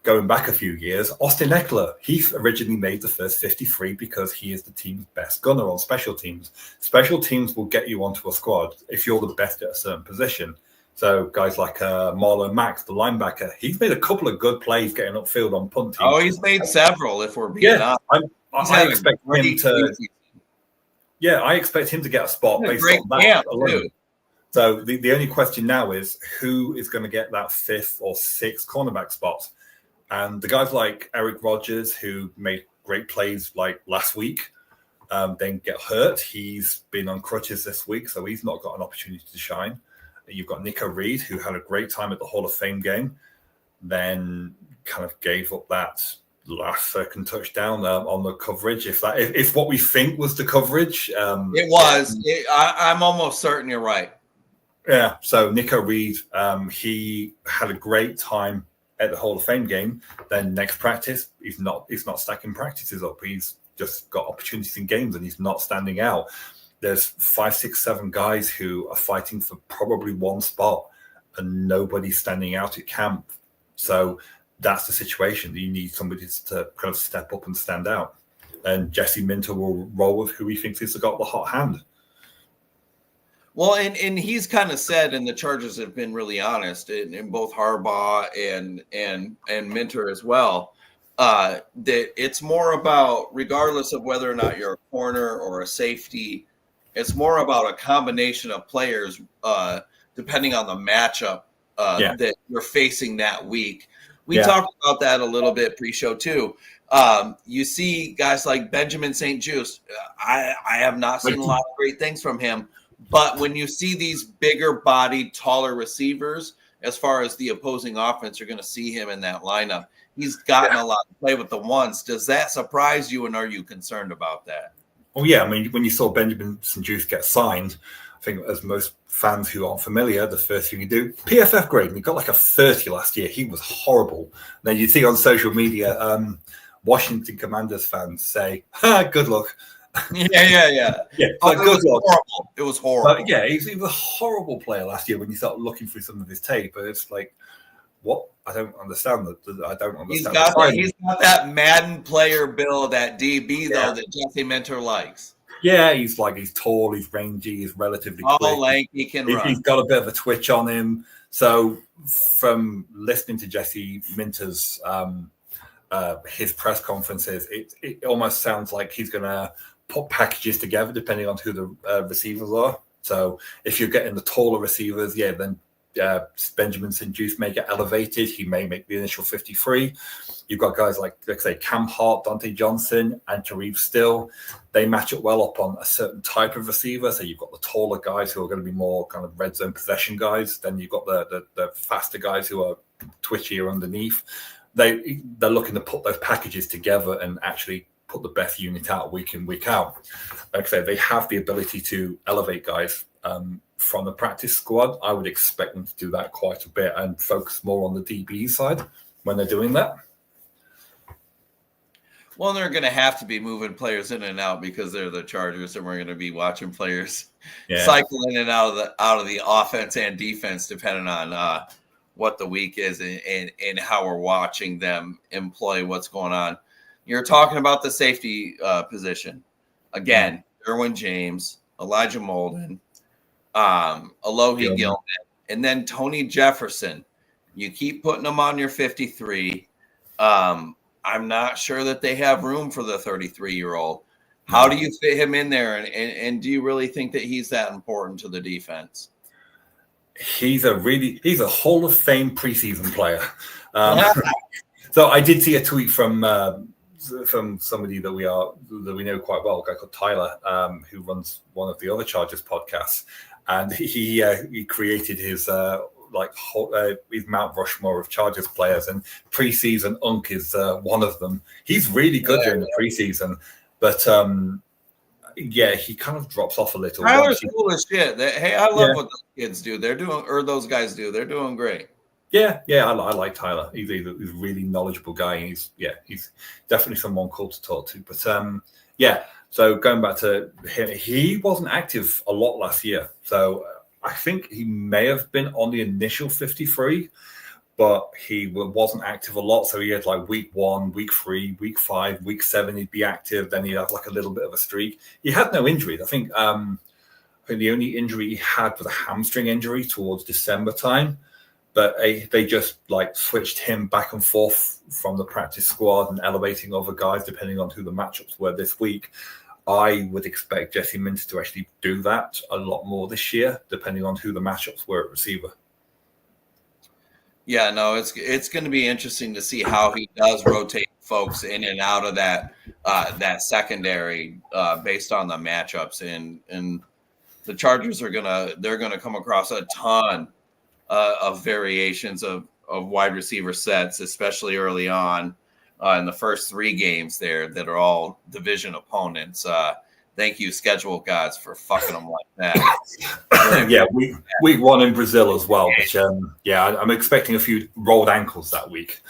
going back a few years, Austin Eckler, he originally made the first 53 because he is the team's best gunner on special teams. Special teams will get you onto a squad if you're the best at a certain position. So guys like Marlon Mack, the linebacker, he's made a couple of good plays getting upfield on punt teams. Oh, he's made several, if we're being honest. I expect him to... Yeah, I expect him to get a spot based on that alone. So the only question now is who is going to get that 5th or 6th cornerback spot? And the guys like Eric Rodgers, who made great plays like last week, then get hurt. He's been on crutches this week, so he's not got an opportunity to shine. You've got Nico Reed, who had a great time at the Hall of Fame game, then kind of gave up that last second touchdown on the coverage. If what we think was the coverage, it was. I'm almost certain you're right. Yeah. So Nico Reed, he had a great time at the Hall of Fame game. Then next practice, he's not stacking practices up. He's just got opportunities in games, and he's not standing out. There's 5, 6, 7 guys who are fighting for probably one spot, and nobody's standing out at camp. So that's the situation. You need somebody to kind of step up and stand out. And Jesse Minter will roll with who he thinks has got the hot hand. Well, and he's kind of said, and the Chargers have been really honest, in both Harbaugh and Minter as well, that it's more about, regardless of whether or not you're a corner or a safety, it's more about a combination of players depending on the matchup that you're facing that week. We talked about that a little bit pre-show too. You see guys like Benjamin St-Juste. I have not seen a lot of great things from him. But when you see these bigger-bodied, taller receivers, as far as the opposing offense, you're going to see him in that lineup. He's gotten a lot to play with the ones. Does that surprise you, and are you concerned about that? Oh, yeah. I mean, when you saw Benjamin St-Juste get signed, I think as most fans who aren't familiar, the first thing you do, PFF grade, and he got like a 30 last year. He was horrible. And then you see on social media, Washington Commanders fans say, good luck. Yeah. Like, good luck. Horrible. It was horrible. But he was a horrible player last year when you start looking through some of his tape. But it's like, what? I don't understand that. I don't understand. He's got that Madden player build, that DB though, that Jesse Minter likes. Yeah, he's tall, he's rangy, he's relatively quick. Lanky, can run. He's got a bit of a twitch on him. So from listening to Jesse Minter's his press conferences, it almost sounds like he's going to put packages together depending on who the receivers are. So if you're getting the taller receivers, then Benjamin St-Juste may get elevated. He may make the initial 53. You've got guys like, let's say, Cam Hart, Dante Johnson, and Tariq Still. They match up well up on a certain type of receiver. So you've got the taller guys who are going to be more kind of red zone possession guys. Then you've got the faster guys who are twitchier underneath. They're looking to put those packages together and actually put the best unit out week in, week out. Like I said, they have the ability to elevate guys from the practice squad. I would expect them to do that quite a bit and focus more on the DB side when they're doing that. Well, they're going to have to be moving players in and out because they're the Chargers, and we're going to be watching players cycle in and out of the offense and defense, depending on what the week is and how we're watching them employ what's going on. You're talking about the safety position again. Derwin James, Elijah Molden, Alohi Gilman, and then Tony Jefferson. You keep putting them on your 53. I'm not sure that they have room for the 33-year-old. How do you fit him in there? And do you really think that he's that important to the defense? He's a Hall of Fame preseason player. So I did see a tweet from somebody that we know quite well, a guy called Tyler, who runs one of the other Chargers podcasts, and he created his Mount Rushmore of Chargers players, and preseason Unk is one of them. He's really good during the preseason, but Yeah, he kind of drops off a little. Tyler's cool as shit. Hey, I love Yeah. what those kids do. They're doing, or those guys do. They're doing great. Yeah, I like Tyler. He's a really knowledgeable guy. And he's definitely someone cool to talk to. But yeah. So going back to him, he wasn't active a lot last year. So I think he may have been on the initial 53, but he wasn't active a lot. So he had like week 1, week 3, week 5, week 7. He'd be active. Then he'd have like a little bit of a streak. He had no injuries. I think the only injury he had was a hamstring injury towards December time. But they just like switched him back and forth from the practice squad and elevating other guys depending on who the matchups were this week. I would expect Jesse Minter to actually do that a lot more this year, depending on who the matchups were at receiver. Yeah, no, it's going to be interesting to see how he does rotate folks in and out of that secondary based on the matchups, and the Chargers they're gonna come across a ton of variations of wide receiver sets, especially early on in the first 3 games there that are all division opponents. Thank you, schedule gods, for fucking them like that. Yeah, week 1 in Brazil as well. Which, I'm expecting a few rolled ankles that week.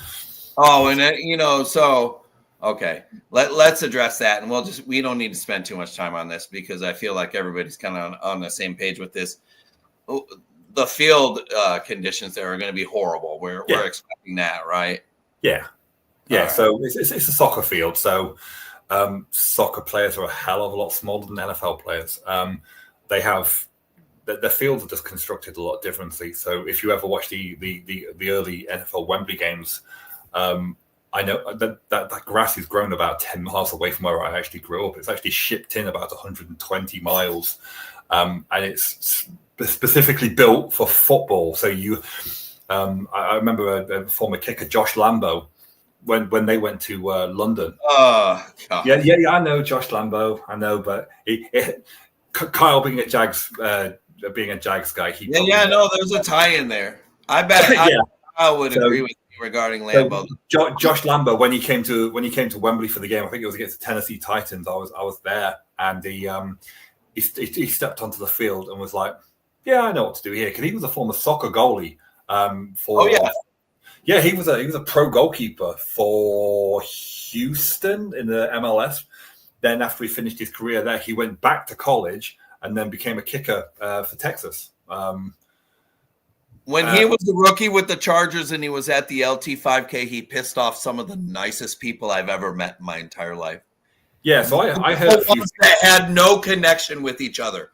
Oh, and so okay, let's address that, and we don't need to spend too much time on this because I feel like everybody's kind of on the same page with this. The field conditions there are going to be horrible. We're expecting that, right? Yeah. Right. So it's a soccer field. So soccer players are a hell of a lot smaller than NFL players. They have the fields are just constructed a lot differently. So if you ever watch the early NFL Wembley games, I know that grass is grown about 10 miles away from where I actually grew up. It's actually shipped in about 120 miles, and it's specifically built for football. So I remember a former kicker, Josh Lambo, when they went to London. Oh, God. Yeah, I know Josh Lambo. I know, but Kyle being a Jags guy. There's a tie in there. I bet I would agree with you regarding Lambo. So Josh Lambo, when he came to Wembley for the game, I think it was against the Tennessee Titans. I was there, and he stepped onto the field and was like, "Yeah, I know what to do here," because he was a former soccer goalie. He was a pro goalkeeper for Houston in the MLS. Then after he finished his career there, he went back to college and then became a kicker for Texas. When he was a rookie with the Chargers and he was at the LT 5K, he pissed off some of the nicest people I've ever met in my entire life. Yeah, so I heard that had no connection with each other.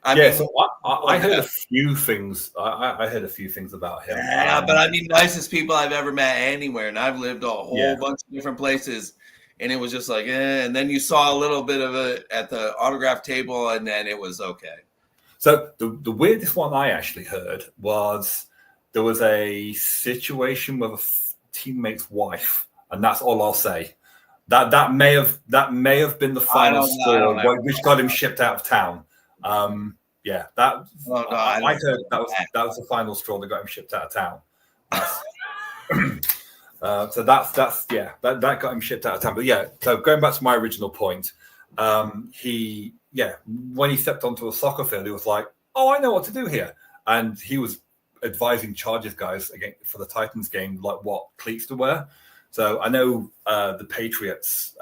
I heard a few things. I heard a few things about him. Yeah, but I mean, nicest people I've ever met anywhere, and I've lived a whole bunch of different places, and it was just like, and then you saw a little bit of it at the autograph table, and then it was okay. So the weirdest one I actually heard was there was a situation with a teammate's wife, and that's all I'll say. That may have been the final straw which got him shipped out of town. I heard that was the final straw that got him shipped out of town. So that got him shipped out of town. But so going back to my original point, when he stepped onto a soccer field, he was like, "Oh, I know what to do here," and he was advising Chargers guys again for the Titans game, like what cleats to wear. So I know the Patriots,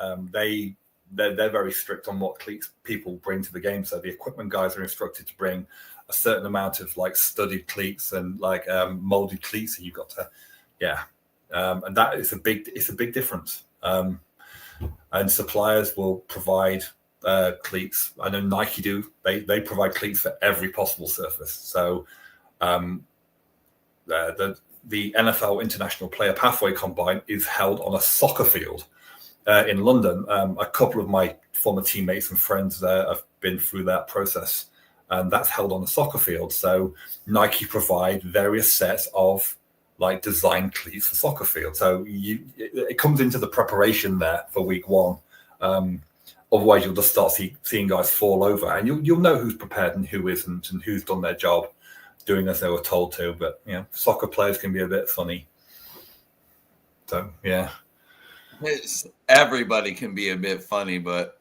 they're very strict on what cleats people bring to the game. So the equipment guys are instructed to bring a certain amount of like studded cleats and like molded cleats. So you've got to, and that is a big difference. And suppliers will provide cleats. I know Nike do. They provide cleats for every possible surface. So the NFL International Player Pathway Combine is held on a soccer field. In London, a couple of my former teammates and friends there have been through that process, and that's held on a soccer field. So Nike provide various sets of like design cleats for soccer field. So it comes into the preparation there for week 1. Otherwise, you'll just start seeing guys fall over, and you'll know who's prepared and who isn't, and who's done their job doing as they were told to. But soccer players can be a bit funny. So everybody can be a bit funny, but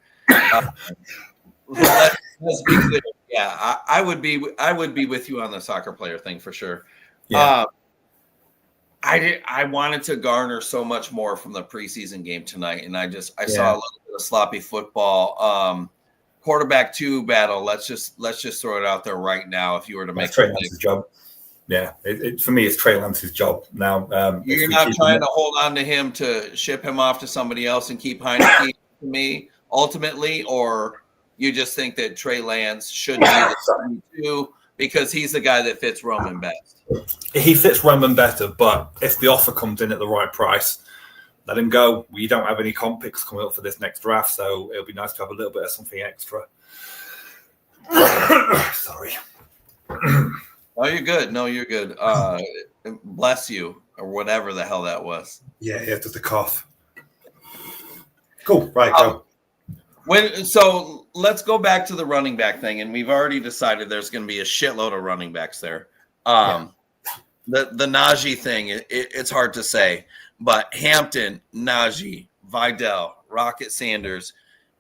let's be clear. Yeah, I would be with you on the soccer player thing for sure. Yeah. I wanted to garner so much more from the preseason game tonight, and I saw a little bit of sloppy football. Quarterback 2 battle. Let's just throw it out there right now. If you were to make Trey Lance's job, yeah, for me, it's Trey Lance's job now. You're not trying to hold on to him to ship him off to somebody else and keep Heineke to me ultimately, or you just think that Trey Lance should be the 2 because he's the guy that fits Roman best. He fits Roman better, but if the offer comes in at the right price, let him go. We don't have any comp picks coming up for this next draft, so it'll be nice to have a little bit of something extra. Sorry. Oh, you're good. No, you're good. Bless you, or whatever the hell that was. Yeah, just a cough. Cool. Right, go. So let's go back to the running back thing, and we've already decided there's going to be a shitload of running backs there. The Najee thing, it's hard to say, but Hampton, Najee, Vidal, Rocket Sanders,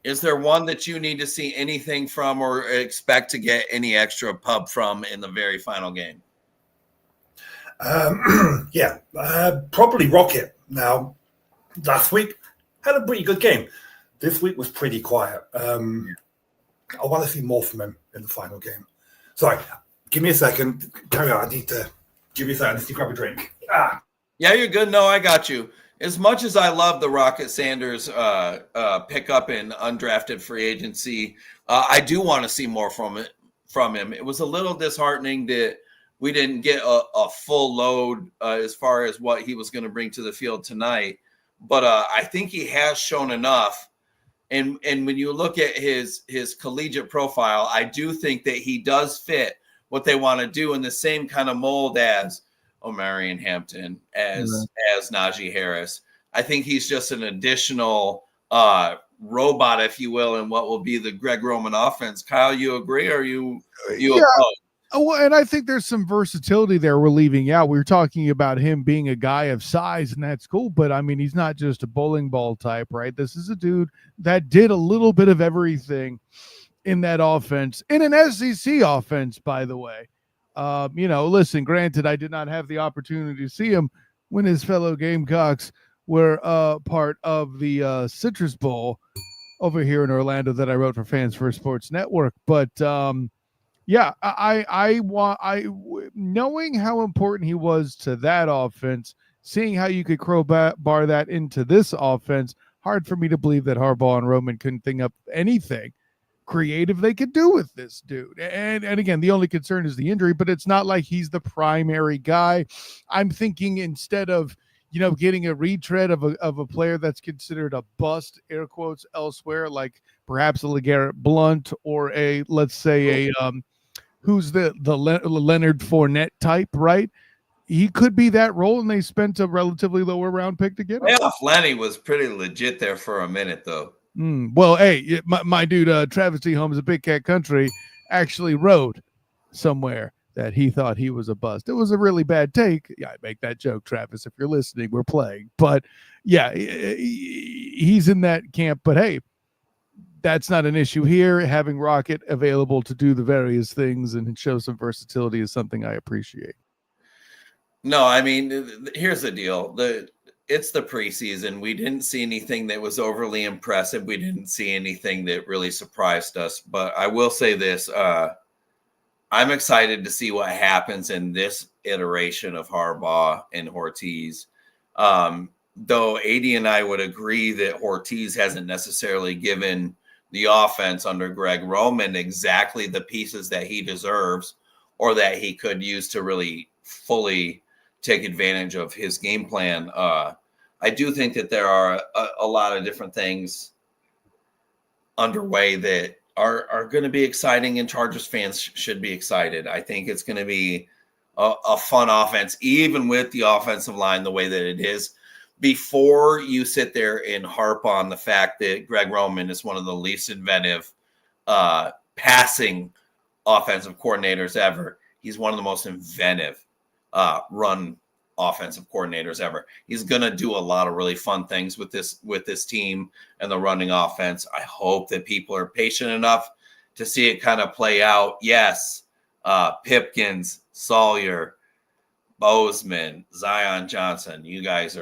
is there one that you need to see anything from or expect to get any extra pub from in the very final game? Probably Rocket. Now, last week had a pretty good game. This week was pretty quiet. I want to see more from him in the final game. Sorry, give me a second. Carry on. I need to give you a second. I need to grab a drink. Yeah, you're good. No, I got you. As much as I love the Rocket Sanders pickup in undrafted free agency, I do want to see more from him. It was a little disheartening that we didn't get a full load as far as what he was going to bring to the field tonight. But I think he has shown enough. And when you look at his collegiate profile, I do think that he does fit what they want to do in the same kind of mold as Omarion Hampton, as Najee Harris. I think he's just an additional robot, if you will, in what will be the Greg Roman offense. Kyle, you agree, or you oppose? Well, and I think there's some versatility there we're leaving out. We were talking about him being a guy of size, and that's cool. But, I mean, he's not just a bowling ball type, right? This is a dude that did a little bit of everything in that offense, in an SEC offense, by the way. Listen, granted, I did not have the opportunity to see him when his fellow Gamecocks were part of the Citrus Bowl over here in Orlando that I wrote for Fans First Sports Network. But, knowing how important he was to that offense, seeing how you could crowbar that into this offense, hard for me to believe that Harbaugh and Roman couldn't think up anything creative they could do with this dude. And again, the only concern is the injury, but it's not like he's the primary guy. I'm thinking instead of, getting a retread of a player that's considered a bust, air quotes, elsewhere, like perhaps a LeGarrette Blount or let's say who's the Leonard Fournette type, right? He could be that role, and they spent a relatively lower round pick to get him. Yeah, Lenny was pretty legit there for a minute, though. Well, hey, my dude, Travis T. Holmes of Big Cat Country, actually wrote somewhere that he thought he was a bust. It was a really bad take. Yeah, I make that joke, Travis. If you're listening, we're playing. But, yeah, he's in that camp. But, hey, that's not an issue here. Having Rocket available to do the various things and show some versatility is something I appreciate. No, I mean, here's the deal. It's the preseason. We didn't see anything that was overly impressive. We didn't see anything that really surprised us. But I will say this. I'm excited to see what happens in this iteration of Harbaugh and Ortiz. Though AD and I would agree that Ortiz hasn't necessarily given the offense under Greg Roman exactly the pieces that he deserves or that he could use to really fully take advantage of his game plan. I do think that there are a lot of different things underway that are going to be exciting, and Chargers fans should be excited. I think it's going to be a fun offense, even with the offensive line the way that it is. Before you sit there and harp on the fact that Greg Roman is one of the least inventive passing offensive coordinators ever, he's one of the most inventive run offensive coordinators ever. He's going to do a lot of really fun things with this team and the running offense. I hope that people are patient enough to see it kind of play out. Yes, Pipkins, Sawyer, Bozeman, Zion Johnson, you guys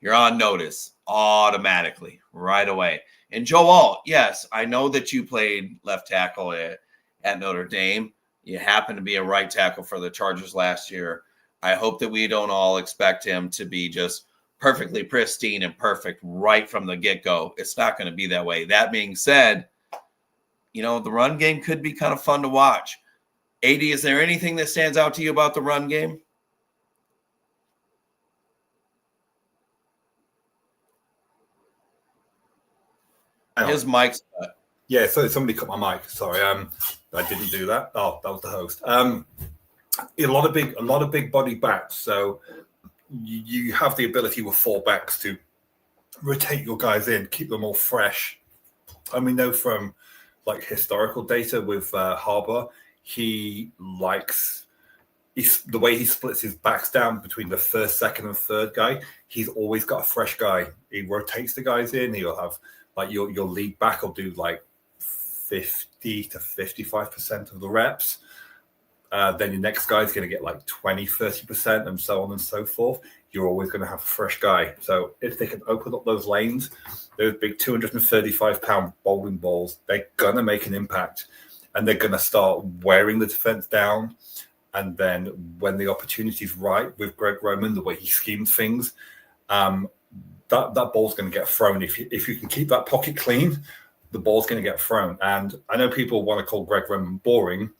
you're on notice automatically right away. And Joe Alt, yes, I know that you played left tackle at Notre Dame. You happen to be a right tackle for the Chargers last year. I hope that we don't all expect him to be just perfectly pristine and perfect right from the get-go. It's not going to be that way. That being said, the run game could be kind of fun to watch. AD, is there anything that stands out to you about the run game? His mic's cut. Yeah, so somebody cut my mic. Sorry, I didn't do that. Oh, that was the host. A lot of big body backs. So you have the ability with 4 backs to rotate your guys in, keep them all fresh. And we know from like historical data with Harbour, he likes the way he splits his backs down between the first, second, and third guy. He's always got a fresh guy. He rotates the guys in. He'll have like your lead back will do like 50 to 55% of the reps. Then your next guy is going to get like 20, 30%, and so on and so forth. You're always going to have a fresh guy. So if they can open up those lanes, those big 235-pound bowling balls, they're going to make an impact. And they're going to start wearing the defense down. And then when the opportunity is right with Greg Roman, the way he schemed things, that ball's going to get thrown. If you can keep that pocket clean, the ball's going to get thrown. And I know people want to call Greg Roman boring,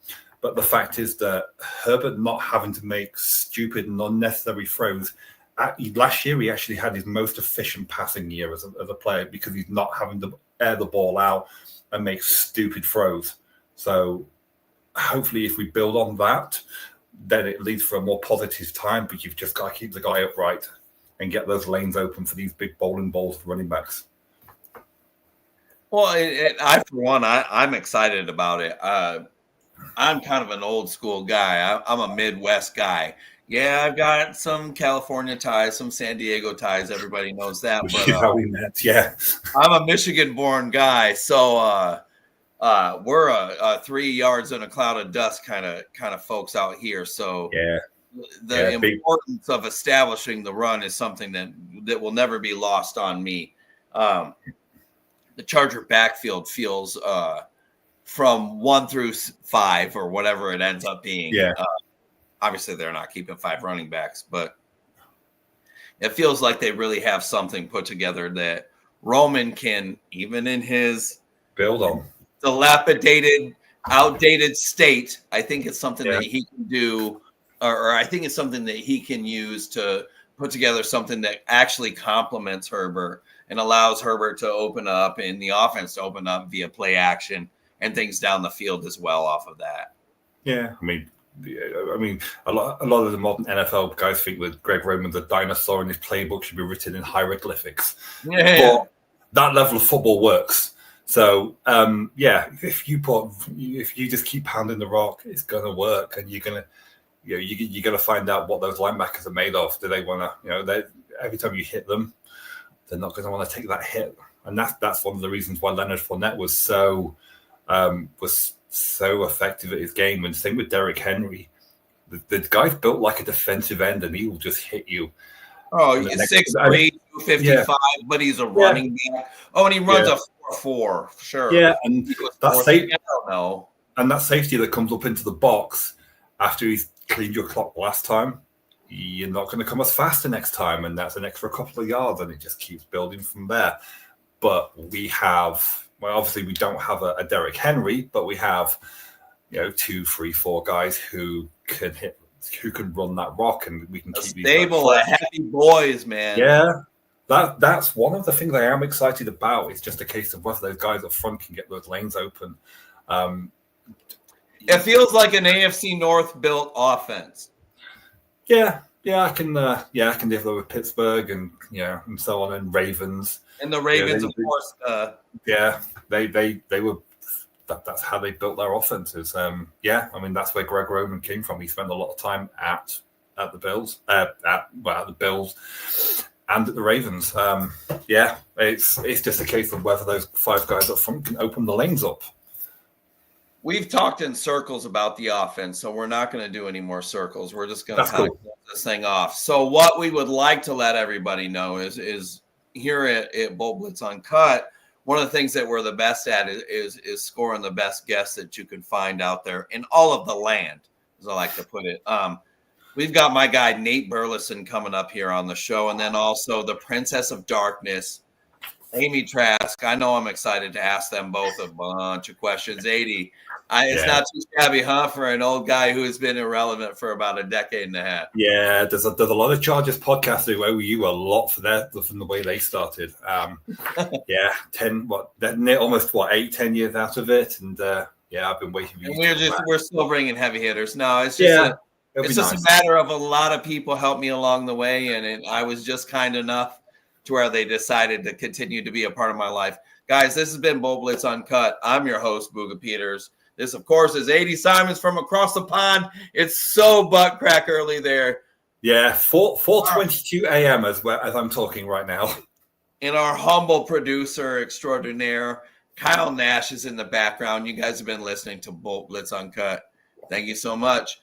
but the fact is that Herbert not having to make stupid and unnecessary throws. Last year, he actually had his most efficient passing year as a player because he's not having to air the ball out and make stupid throws. So hopefully if we build on that, then it leads for a more positive time, but you've just got to keep the guy upright and get those lanes open for these big bowling balls for running backs. Well, for one, I'm excited about it. I'm kind of an old school guy. I'm a Midwest guy. Yeah, I've got some California ties, some San Diego ties. Everybody knows that. But how we met, yeah. I'm a Michigan-born guy, so we're a 3 yards in a cloud of dust kind of folks out here. So yeah, the importance of establishing the run is something that will never be lost on me. The Charger backfield feels from 1 through 5 or whatever it ends up being. Yeah. Obviously, they're not keeping 5 running backs, but it feels like they really have something put together that Roman can, even in his build on dilapidated, outdated state, I think it's something that he can do, or I think it's something that he can use to put together something that actually complements Herbert and allows Herbert to open up and the offense to open up via play action and things down the field as well off of that. Yeah, I mean, a lot of the modern NFL guys think that Greg Roman's a dinosaur and his playbook should be written in hieroglyphics. Yeah. But that level of football works. So, if you just keep pounding the rock, it's going to work, and you're going to find out what those linebackers are made of. Do they want to, every time you hit them, they're not going to want to take that hit, and that's one of the reasons why Leonard Fournette was so effective at his game. And same with Derrick Henry. The guy's built like a defensive end, and he will just hit you. Oh, he's 6'3", 255, but he's a running back. Oh, and he runs a 4.4, sure. Yeah, and that's I don't know. And that safety that comes up into the box after he's cleaned your clock last time, you're not going to come as fast the next time, and that's an extra couple of yards, and it just keeps building from there. But we have, obviously we don't have a Derrick Henry, but we have, 2, 3, 4 guys who can run that rock, and we can keep stable, happy boys, man. Yeah, that's one of the things I am excited about. It's just a case of whether those guys up front can get those lanes open. It feels like an AFC North built offense. Yeah, I can deal with Pittsburgh and and so on, and Ravens. And the Ravens, of course. They were. That's how they built their offenses. That's where Greg Roman came from. He spent a lot of time at the Bills, at the Bills, and at the Ravens. It's just a case of whether those 5 guys up front can open the lanes up. we've talked in circles about the offense, so we're not going to do any more circles. We're just going to kind of close this thing off. So what we would like to let everybody know is here at Bolt Blitz Uncut, one of the things that we're the best at is scoring the best guests that you can find out there in all of the land, as I like to put it. We've got my guy Nate Burleson coming up here on the show, and then also the Princess of Darkness, Amy Trask. I know I'm excited to ask them both a bunch of questions. 80. It's not too shabby, huh, for an old guy who has been irrelevant for about a decade and a half. Yeah, there's a lot of Chargers podcasts who owe you a lot from the way they started. 10 years out of it, and I've been waiting for you. And we're still bringing heavy hitters. No, it's just it's just a matter of a lot of people helped me along the way, and I was just kind enough to where they decided to continue to be a part of my life. Guys, this has been Bolt Blitz Uncut. I'm your host, Booga Peters. This, of course, is 80 Simons from across the pond. It's so butt crack early there. Yeah, 4:22 a.m. as I'm talking right now. And our humble producer extraordinaire, Kyle Nash, is in the background. You guys have been listening to Bolt Blitz Uncut. Thank you so much.